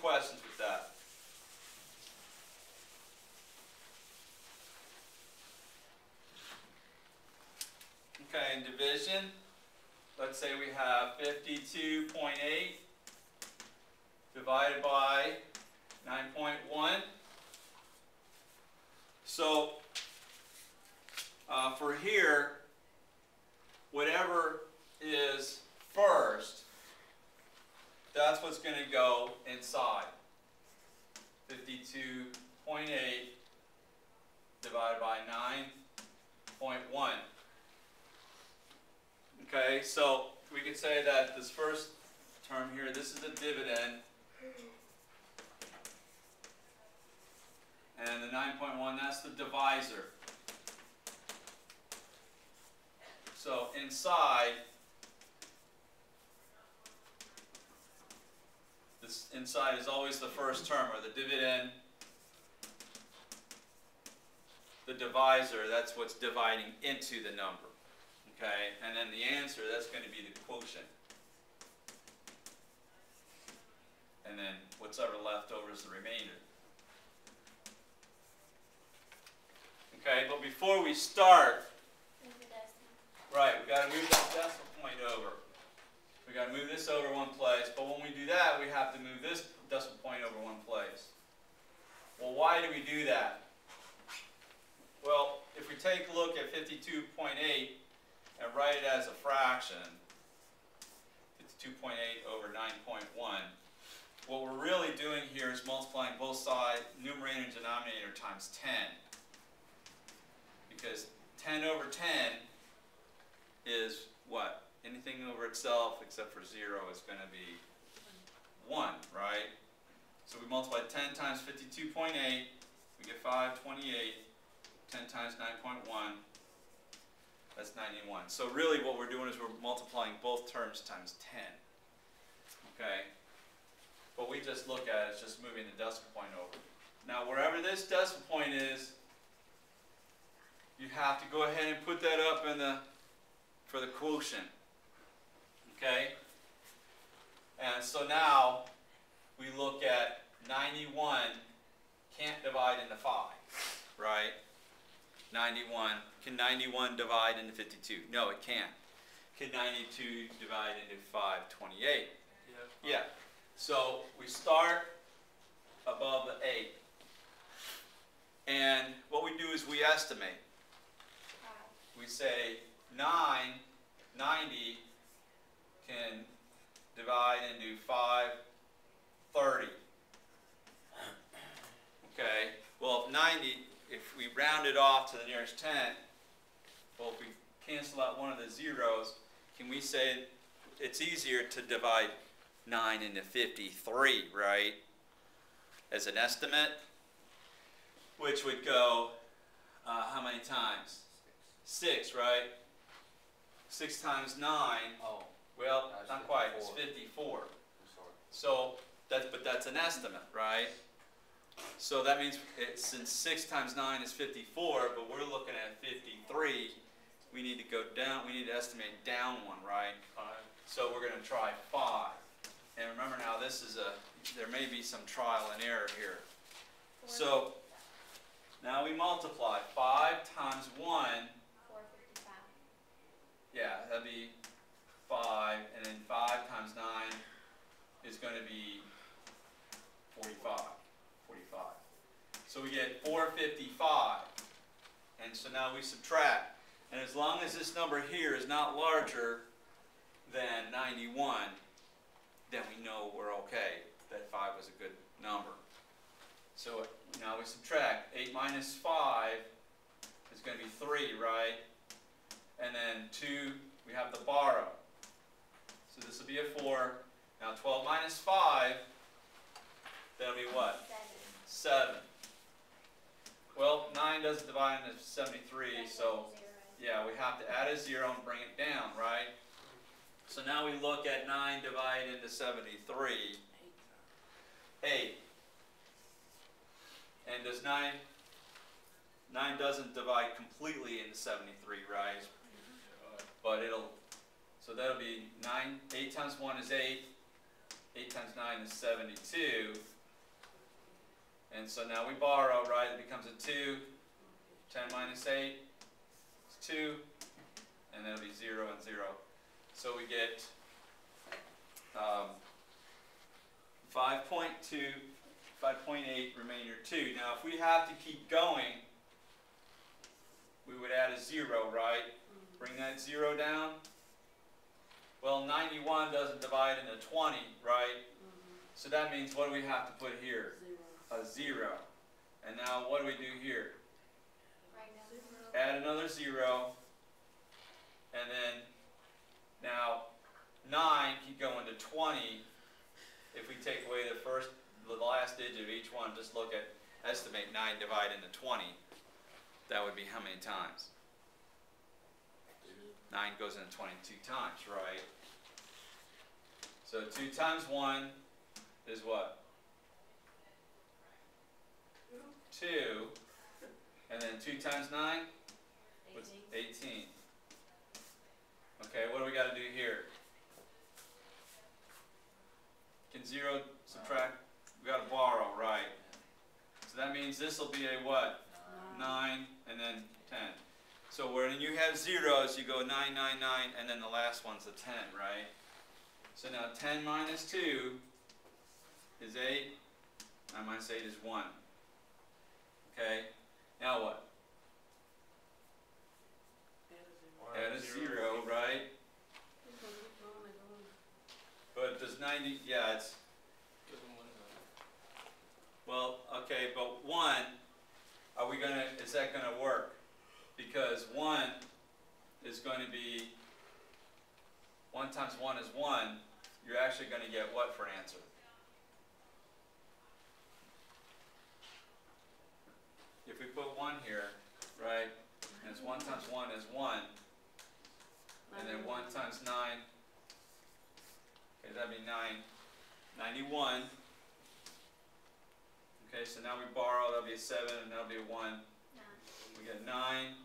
questions with that? Okay, in division, let's say we have 52.8 divided by 9.1. So for here, whatever is first, that's what's going to go inside. 52.8 divided by 9.1. Okay, so we could say that this first term here, this is a dividend. And the 9.1, that's the divisor. So inside, this inside is always the first term, or the dividend. The divisor, that's what's dividing into the number. Okay, and then the answer, that's going to be the quotient. And then what's ever left over is the remainder. Okay, but before we start, right, we got to move that decimal point over. We got to move this over one place, but when we do that, we have to move this decimal point over one place. Well, why do we do that? Well, if we take a look at 52.8 and write it as a fraction, 52.8 over 9.1, what we're really doing here is multiplying both sides, numerator and denominator, times 10. Because 10 over 10 is what? Anything over itself except for 0 is going to be 1, right? So we multiply 10 times 52.8, we get 528. 10 times 9.1, that's 91. So really what we're doing is we're multiplying both terms times 10. Okay? What we just look at is just moving the decimal point over. Now wherever this decimal point is, you have to go ahead and put that up in for the quotient. Okay? And so now we look at 91 can't divide into 5, right? 91, can 91 divide into 52? No, it can't. Can 92 divide into 528? Yeah. So we start above the 8. And what we do is we estimate. We say 90 can divide into 530. Okay, well if 90, if we round it off to the nearest 10, well, if we cancel out one of the zeros, can we say it's easier to divide 9 into 53, right? As an estimate, which would go how many times? 6, right? 6 times 9. Oh, well, not 54. quite. It's 54. So that's an estimate, right? So that means since 6 times 9 is 54, but we're looking at 53, we need to go down, we need to estimate down 1, right? 5. So we're going to try 5. And remember now, this is there may be some trial and error here. So now we multiply 5 times 1. 455. Yeah, that'd be 5, and then 5 times 9 is going to be 45. So we get 455, and so now we subtract. And as long as this number here is not larger than 91, then we know we're okay, that 5 was a good number. So now we subtract. 8 minus 5 is going to be 3, right? And then 2, we have to borrow. So this will be a 4. Now 12 minus 5, that'll be what? 7. Well, 9 doesn't divide into 73, so yeah, we have to add a 0 and bring it down, right? So now we look at 9 divided into 73. 8. And does 9 doesn't divide completely into 73, right? But so that'll be 8 times 1 is 8. 8 times 9 is 72. And so now we borrow, right? It becomes a 2. 10 minus 8 is 2. And that'll be 0 and 0. So we get 5.2, 5.8 remainder 2. Now if we have to keep going, we would add a 0, right? Bring that 0 down. Well, 91 doesn't divide into 20, right? So that means what do we have to put here? A 0. And now what do we do here? Add another 0. And then now 9 keep going to 20. If we take away the last digit of each one, just look at, estimate 9 divide into 20. That would be how many times? 9 goes into 22 times, right? So 2 times 1 is what? 2. And then 2 times 9? What's 18? Okay, what do we got to do here? Can 0 subtract? We got to borrow, right? So that means this will be a what? 9 and then 10. So when you have zeros, you go 9, 9, 9, and then the last one's a 10, right? So now 10 minus 2 is 8. 9 minus 8 is 1. Okay? Now what? Add a 0, right? But does 90, yeah, it's, well, okay, but 1, are we gonna, is that gonna work? Because 1 is going to be, 1 times 1 is 1, you're actually going to get what for an answer? If we put 1 here, right, and it's 1 times 1 is 1, and then 1 times 9, okay, that'd be 91. Okay, so now we borrow, that'll be a 7, and that'll be a 1. We get 9.